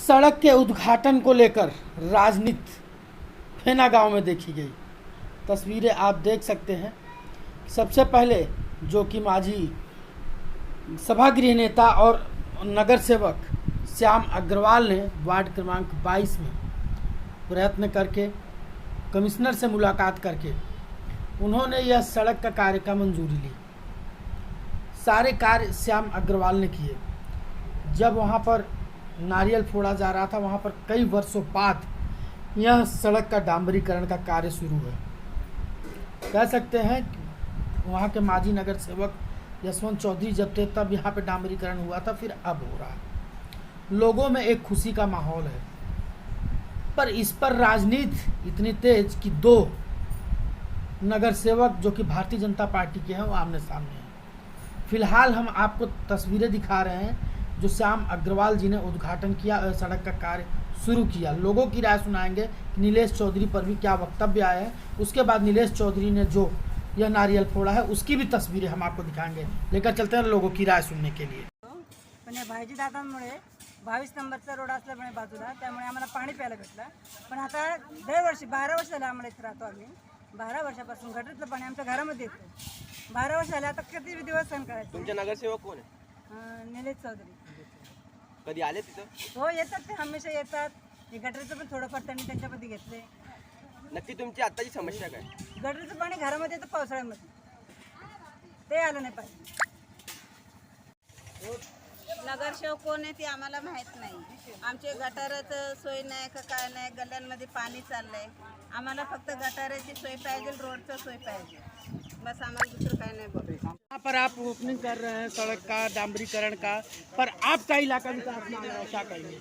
सड़क के उद्घाटन को लेकर राजनीति फेना गांव में देखी गई। तस्वीरें आप देख सकते हैं। सबसे पहले जो कि मांझी सभागृह नेता और नगर सेवक श्याम अग्रवाल ने वार्ड क्रमांक 22 में प्रयत्न करके कमिश्नर से मुलाकात करके उन्होंने यह सड़क का कार्य का मंजूरी ली। सारे कार्य श्याम अग्रवाल ने किए। जब वहाँ पर नारियल फोड़ा जा रहा था, वहाँ पर कई वर्षों बाद यह सड़क का डांबरीकरण का कार्य शुरू है। कह सकते हैं वहाँ के मांझी नगर सेवक यशवंत चौधरी जब थे तब यहाँ पे डांबरीकरण हुआ था, फिर अब हो रहा है। लोगों में एक खुशी का माहौल है, पर इस पर राजनीति इतनी तेज कि दो नगर सेवक जो कि भारतीय जनता पार्टी के हैं वो आमने सामने हैं। फिलहाल हम आपको तस्वीरें दिखा रहे हैं जो श्याम अग्रवाल जी ने उद्घाटन किया और सड़क का कार्य शुरू किया। लोगों की राय सुनाएंगे कि नीलेश चौधरी पर भी क्या वक्तव्य आए हैं। उसके बाद नीलेश चौधरी ने जो यह नारियल फोड़ा है उसकी भी तस्वीरें हम आपको दिखाएंगे। लेकर चलते हैं लोगों की राय सुनने के लिए। पण या भाईजी दादांमुळे 22 नंबरचा रोड असल्यामुळे बाजूला त्यामुळे आम्हाला पाणी प्यायला भेटलं। पण आता दरवर्षी 12 वर्ष झाले आम्हाला इथे राहतो आम्ही। 12 वर्षापासून गटरीतलं पाणी आमच्या घरामध्ये येतं। 12 वर्ष झाले, आता किती दिवस सहन करायचे। तुमचे नगरसेवक कोण आहे? निलेश चौधरी कधी आले तिथं? हो, येतात ते हमेशा येतात। हे गटरीचं पण थोडंफार त्यांनी त्यांच्यामध्ये घेतले। नक्की तुमची आत्ताची समस्या काय? गटरीचं पाणी घरामध्ये येतं पावसाळ्यामध्ये, ते आलं नाही पाहिजे। नगरसेवक कोण आहे ते आम्हाला माहित नाही। आमचे गटाराचं सोय नाही का काय नाही, गल्ल्यांमध्ये पाणी चाललंय। आम्हाला फक्त गटाराची सोय पाहिजे, रोडचं सोय पाहिजे, बस आम्हाला दुसरं काय नाही बोल। यहाँ पर आप ओपनिंग कर रहे हैं सड़क का डांबरीकरण का, पर आपका इलाका विकास मांग रहा है, क्या कहेंगे?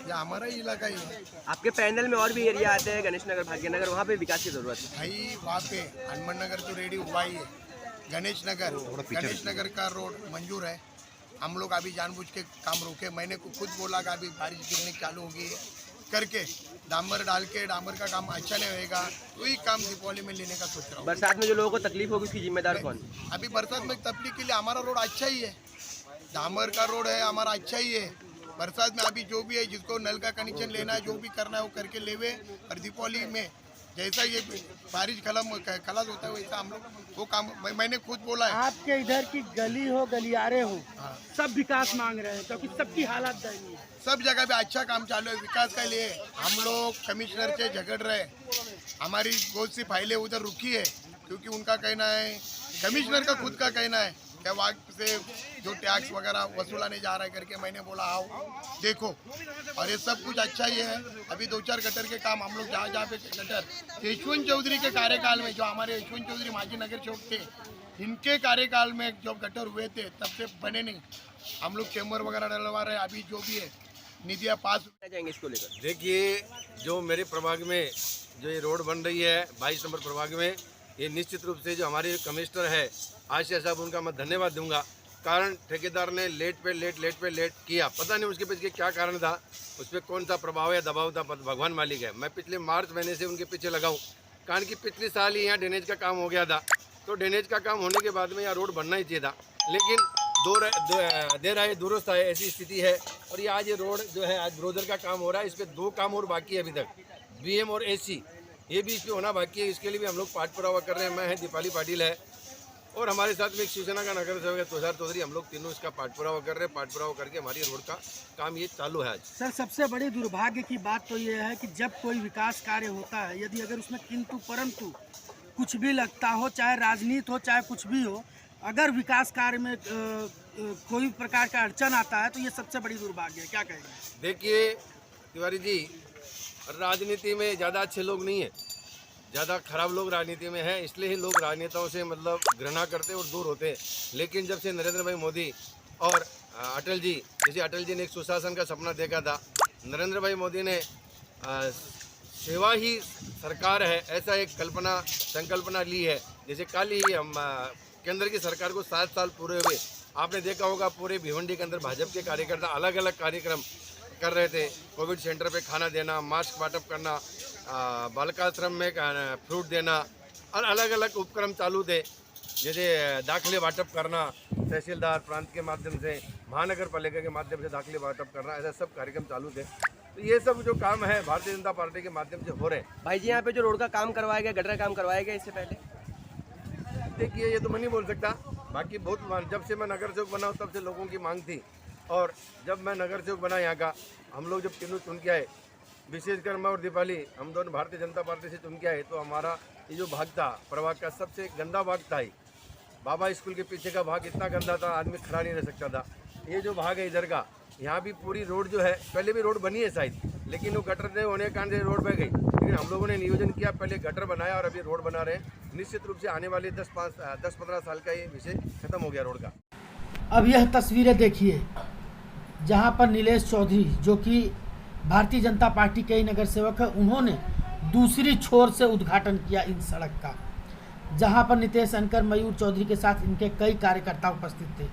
ये हमारा ही इलाका ही है आपके पैनल में और भी एरिया आते हैं, गणेश नगर, भाग्यनगर, वहाँ पे विकास की जरूरत है भाई। वहाँ पे हनुमान नगर तो रेडी हुआ ही है। गणेश नगर का रोड मंजूर है। हम लोग अभी जानबूझ के काम रोके। मैंने खुद बोला कि अभी बारिश गिरने चालू होगी करके डामर डाल के, डामर का काम अच्छा नहीं होएगा, वही काम दीपावली में लेने का सोच रहा हूँ। बरसात में जो लोगों को तकलीफ होगी उसकी जिम्मेदार कौन? अभी बरसात में तकलीफ के लिए हमारा रोड अच्छा ही है, डामर का रोड है हमारा अच्छा ही है। बरसात में अभी जो भी है, जिसको नल का कनेक्शन लेना है, जो भी करना है वो करके लेवे। और दीपावली में जैसा ये बारिश खलास होता है वैसा हम लोग वो काम मैंने खुद बोला है। आपके इधर की गली हो, गलियारे हो, सब विकास मांग रहे हैं क्योंकि सबकी हालत दयनीय है। सब जगह पे अच्छा काम चालू है विकास के लिए। हम लोग कमिश्नर से झगड़ रहे, हमारी बहुत सी फाइलें उधर रुकी है क्योंकि उनका कहना है, कमिश्नर का खुद का कहना है कि वहाँ से जो टैक्स वगैरह वसूलाने जा रहा है करके। मैंने बोला आओ देखो, और ये सब कुछ अच्छा ही है। अभी 2-4 गटर के काम हम लोग जहाँ पे गटर यशवंत चौधरी के कार्यकाल में, जो हमारे यशवंत चौधरी मांझी नगर चौक थे, इनके कार्यकाल में जो गटर हुए थे तब से बने नहीं। हम लोग चेम्बर वगैरह डलवा रहे हैं। अभी जो भी है निधिया पास जाएंगे इसको लेकर। देखिए, जो मेरे प्रभाग में जो ये रोड बन रही है 22 नंबर प्रभाग में, ये निश्चित रूप से जो हमारे कमिश्नर है आशिया साहब, उनका मैं धन्यवाद दूंगा। कारण ठेकेदार ने लेट पे लेट किया, पता नहीं उसके पीछे क्या कारण था, उस पर कौन सा प्रभाव या दबाव था, भगवान मालिक है। मैं पिछले मार्च महीने से उनके पीछे लगा हूँ, कारण कि पिछले साल ही यहाँ ड्रेनेज का काम हो गया था। तो ड्रेनेज का काम होने के बाद में यहाँ रोड बनना ही चाहिए था, लेकिन देर आए दुरुस्त आए, ऐसी स्थिति है। और ये आज ये रोड जो है आज ब्रोजर का काम हो रहा है, इस पर 2 काम और बाकी है अभी तक, BM और AC, ये भी इस पर होना बाकी है। इसके लिए भी हम लोग पाठ पुरावा कर रहे हैं। मैं है दीपाली पाटिल है और हमारे साथ में एक शिवसेना का नगर सेवक है तुषार चौधरी। हम लोग तीनों इसका पाठ पुरावा कर रहे हैं। पाठ पुरावा करके हमारी रोड का काम ये चालू है आज। सर, सबसे बड़ी दुर्भाग्य की बात तो ये है कि जब कोई विकास कार्य होता है, यदि अगर उसमें किंतु परंतु कुछ भी लगता हो, चाहे राजनीति हो चाहे कुछ भी हो, अगर विकास कार्य में कोई प्रकार का अड़चन आता है तो ये सबसे बड़ी दुर्भाग्य है। क्या कहेंगे? देखिए तिवारी जी, राजनीति में ज़्यादा अच्छे लोग नहीं है, ज़्यादा खराब लोग राजनीति में हैं, इसलिए ही लोग राजनेताओं से मतलब घृणा करते और दूर होते हैं। लेकिन जब से नरेंद्र भाई मोदी और अटल जी, जैसे अटल जी ने एक सुशासन का सपना देखा था, नरेंद्र भाई मोदी ने सेवा ही सरकार है ऐसा एक संकल्पना ली है। जैसे कल ही हम केंद्र की सरकार को 7 साल पूरे हुए। आपने देखा होगा पूरे भिवंडी के अंदर भाजपा के कार्यकर्ता अलग अलग कार्यक्रम कर रहे थे। कोविड सेंटर पे खाना देना, मास्क वाटप करना, बालकाश्रम में फ्रूट देना, और अलग अलग उपक्रम चालू थे। जैसे दाखिले वाटप करना, तहसीलदार प्रांत के माध्यम से, महानगर पालिका के माध्यम से दाखिले वाटप करना, ऐसा सब कार्यक्रम चालू थे। तो ये सब जो काम है भारतीय जनता पार्टी के माध्यम से हो रहे हैं। भाई जी यहाँ पे जो रोड का काम करवाया गया, गटर का काम करवाया गया इससे पहले? देखिए ये तो मैं नहीं बोल सकता, बाकी बहुत जब से मैं नगर सेवक बना हूँ तब से लोगों की मांग थी, और जब मैं नगर सेवक बना यहाँ का, हम लोग जब चुन के आए, विशेषकर मैं और दीपाली, हम दोनों भारतीय जनता पार्टी से चुन के आए, तो हमारा ये जो भाग था प्रभाग का सबसे गंदा भाग था ही। बाबा स्कूल के पीछे का भाग इतना गंदा था, आदमी खड़ा नहीं रह सकता था। ये जो भाग है इधर का, यहाँ भी पूरी रोड जो है, पहले भी रोड बनी है शायद, लेकिन वो गटर नहीं होने के कारण से रोड बह गई। लेकिन हम लोगों ने नियोजन किया, पहले गटर बनाया और अभी रोड बना रहे हैं। निश्चित रूप से आने वाले 10-15 साल का ये विषय खत्म हो गया रोड का। अब यह तस्वीरें देखिए जहां पर नीलेश चौधरी, जो कि भारतीय जनता पार्टी के ही नगर सेवक है, उन्होंने दूसरी छोर से उद्घाटन किया इन सड़क का, जहां पर नितेश अंकर, मयूर चौधरी के साथ इनके कई कार्यकर्ता उपस्थित थे।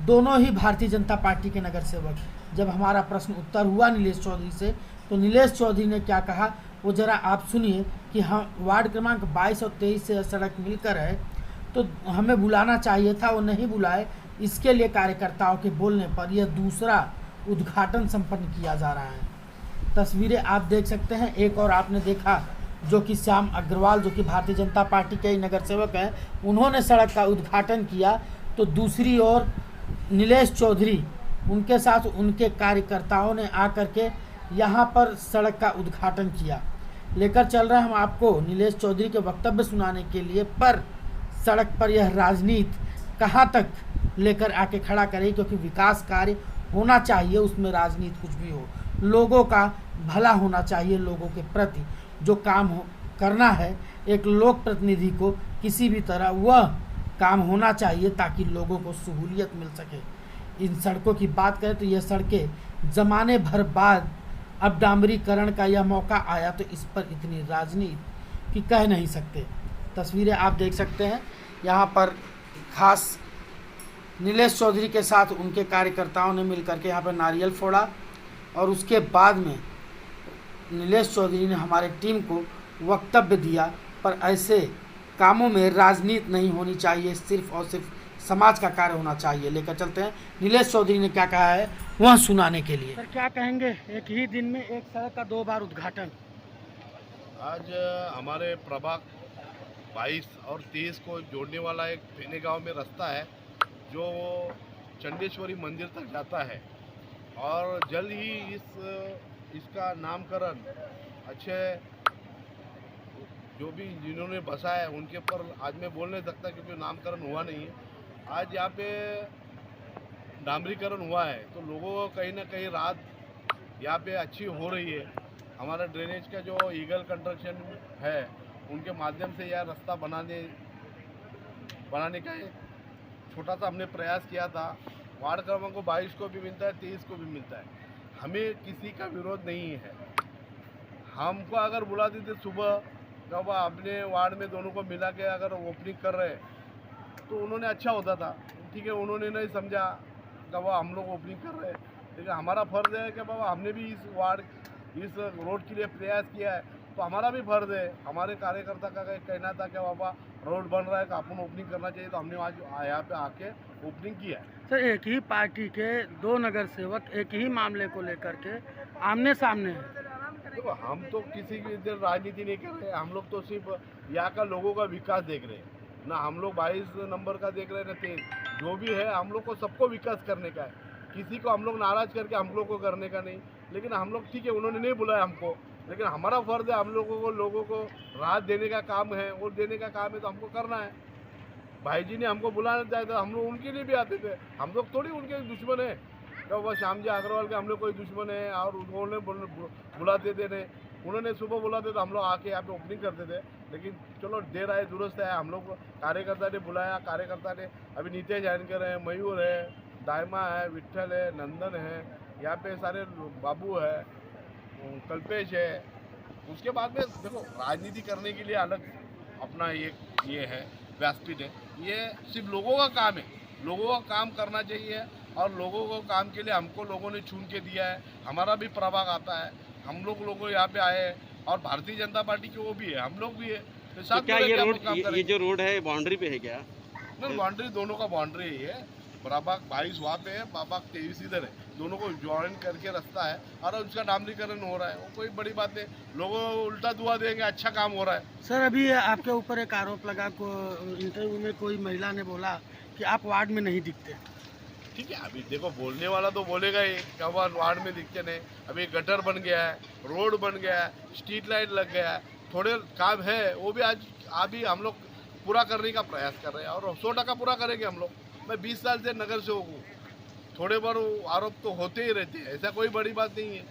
दोनों ही भारतीय जनता पार्टी के नगर सेवक। जब हमारा प्रश्न उत्तर हुआ नीलेश चौधरी से, तो नीलेश चौधरी ने क्या कहा वो जरा आप सुनिए कि हम वार्ड क्रमांक 22 और 23 से सड़क मिलकर है, तो हमें बुलाना चाहिए था, वो नहीं बुलाए। इसके लिए कार्यकर्ताओं के बोलने पर यह दूसरा उद्घाटन संपन्न किया जा रहा है। तस्वीरें आप देख सकते हैं। एक और आपने देखा जो कि श्याम अग्रवाल, जो कि भारतीय जनता पार्टी के ही नगर सेवक हैं, उन्होंने सड़क का उद्घाटन किया, तो दूसरी ओर नीलेश चौधरी, उनके साथ उनके कार्यकर्ताओं ने आकर के यहाँ पर सड़क का उद्घाटन किया। लेकर चल रहे हैं हम आपको नीलेश चौधरी के वक्तव्य सुनाने के लिए, पर सड़क पर यह राजनीति कहाँ तक लेकर आके खड़ा करे, क्योंकि विकास कार्य होना चाहिए, उसमें राजनीति कुछ भी हो, लोगों का भला होना चाहिए। लोगों के प्रति जो काम करना है एक लोक प्रतिनिधि को, किसी भी तरह वह काम होना चाहिए ताकि लोगों को सहूलियत मिल सके। इन सड़कों की बात करें तो यह सड़कें ज़माने भर बाद अब डामरीकरण का यह मौका आया, तो इस पर इतनी राजनीति कि कह नहीं सकते। तस्वीरें आप देख सकते हैं। यहाँ पर खास नीलेश चौधरी के साथ उनके कार्यकर्ताओं ने मिलकर के यहाँ पर नारियल फोड़ा, और उसके बाद में नीलेश चौधरी ने हमारे टीम को वक्तव्य दिया, पर ऐसे कामों में राजनीति नहीं होनी चाहिए, सिर्फ और सिर्फ समाज का कार्य होना चाहिए। लेकर चलते हैं नीलेश चौधरी ने क्या कहा है वह सुनाने के लिए। सर क्या कहेंगे, एक ही दिन में एक सड़क का 2 बार उद्घाटन? आज हमारे प्रभाग 22 और 23 को जोड़ने वाला एक फेने गांव में रास्ता है जो चंडेश्वरी मंदिर तक जाता है, और जल्द ही इसका नामकरण अच्छे जो भी जिन्होंने बसा है उनके ऊपर आज मैं बोल नहीं सकता क्योंकि नामकरण हुआ नहीं है। आज यहाँ पे डामरीकरण हुआ है, तो लोगों को कहीं ना कहीं रात यहाँ पे अच्छी हो रही है। हमारा ड्रेनेज का जो ईगल कंस्ट्रक्शन है उनके माध्यम से यह रास्ता बनाने का एक छोटा सा हमने प्रयास किया था। वार्ड क्रमांक को 22 को भी मिलता है, 23 को भी मिलता है। हमें किसी का विरोध नहीं है। हमको अगर बुला देते सुबह जब अपने वार्ड में दोनों को मिला के अगर ओपनिंग कर रहे तो उन्होंने अच्छा होता था। ठीक है, उन्होंने नहीं समझा कि बाबा हम लोग ओपनिंग कर रहे हैं, लेकिन हमारा फ़र्ज़ है कि बाबा हमने भी इस रोड के लिए प्रयास किया है, तो हमारा भी फ़र्ज़ है। हमारे कार्यकर्ता का कहना था कि बाबा रोड बन रहा है तो अपन ओपनिंग करना चाहिए, तो हमने आज यहाँ पे आके ओपनिंग किया है। सर एक ही पार्टी के 2 नगर सेवक एक ही मामले को लेकर के आमने सामने हैं। देखो हम तो किसी की इधर राजनीति नहीं कर रहे, हम लोग तो सिर्फ यहाँ का लोगों का विकास देख रहे हैं ना। हम लोग 22 नंबर का देख रहे हैं ना 23, जो भी है हम लोग को सबको विकास करने का है। किसी को हम लोग नाराज़ करके हम लोग को करने का नहीं। लेकिन हम लोग ठीक है, उन्होंने नहीं बुलाया हमको, लेकिन हमारा फ़र्ज़ है हम लोगों को राहत देने का काम है, और देने का काम है तो हमको करना है। भाई जी ने हमको बुलाना चाहे तो हम लोग उनके लिए भी आते थे। हम लोग थोड़ी उनके दुश्मन है, तो वह श्याम जी अग्रवाल के हम लोग कोई दुश्मन है और उन्होंने बुलाते थे नहीं। उन्होंने सुबह बुलाते तो हम लोग आके यहाँ पे ओपनिंग करते थे। लेकिन चलो देर आए दुरुस्त है, हम लोग कार्यकर्ता ने बुलाया। कार्यकर्ता ने अभी नीतीश जानकर है, मयूर है, दायमा है, विट्ठल है, नंदन है, यहाँ पे सारे बाबू है, कल्पेश है। उसके बाद में देखो राजनीति करने के लिए अलग अपना ये है व्यासपीठ है। ये सिर्फ लोगों का काम है, लोगों का काम करना चाहिए, और लोगों को काम के लिए हमको लोगों ने चुन के दिया है। हमारा भी प्रभाग आता है, हम लोग यहाँ पे आए हैं, और भारतीय जनता पार्टी के वो भी है, हम लोग भी है। तो साथ क्या ये जो रोड है बाउंड्री पे है क्या? नहीं, बाउंड्री दोनों का बाउंड्री ही है। प्रभाग 22 वहाँ पे है, प्रभाग 23 इधर है। दोनों को ज्वाइन करके रास्ता है और उसका डामरीकरण हो रहा है। वो कोई बड़ी बात नहीं, लोगों को उल्टा दुआ देंगे, अच्छा काम हो रहा है। सर अभी आपके ऊपर एक आरोप लगा को इंटरव्यू में कोई महिला ने बोला कि आप वार्ड में नहीं दिखते। ठीक है, अभी देखो बोलने वाला तो बोलेगा ही, कब वार्ड में दिखते नहीं। अभी गटर बन गया है, रोड बन गया है, स्ट्रीट लाइट लग गया है, थोड़े काम है वो भी आज अभी हम लोग पूरा करने का प्रयास कर रहे हैं और 100% पूरा करेंगे हम लोग। मैं 20 साल से नगर सेवक हूँ, थोड़े बार आरोप तो होते ही रहते हैं, ऐसा कोई बड़ी बात नहीं है।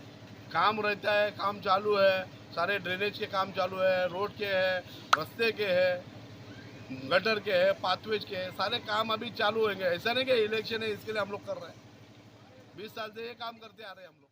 काम रहता है, काम चालू है, सारे ड्रेनेज के काम चालू है, रोड के है, रास्ते के है, गटर के है, पाथवेज के है, सारे काम अभी चालू होंगे। ऐसा नहीं कि इलेक्शन है इसके लिए हम लोग कर रहे हैं, 20 साल से ये काम करते आ रहे हैं हम लोग।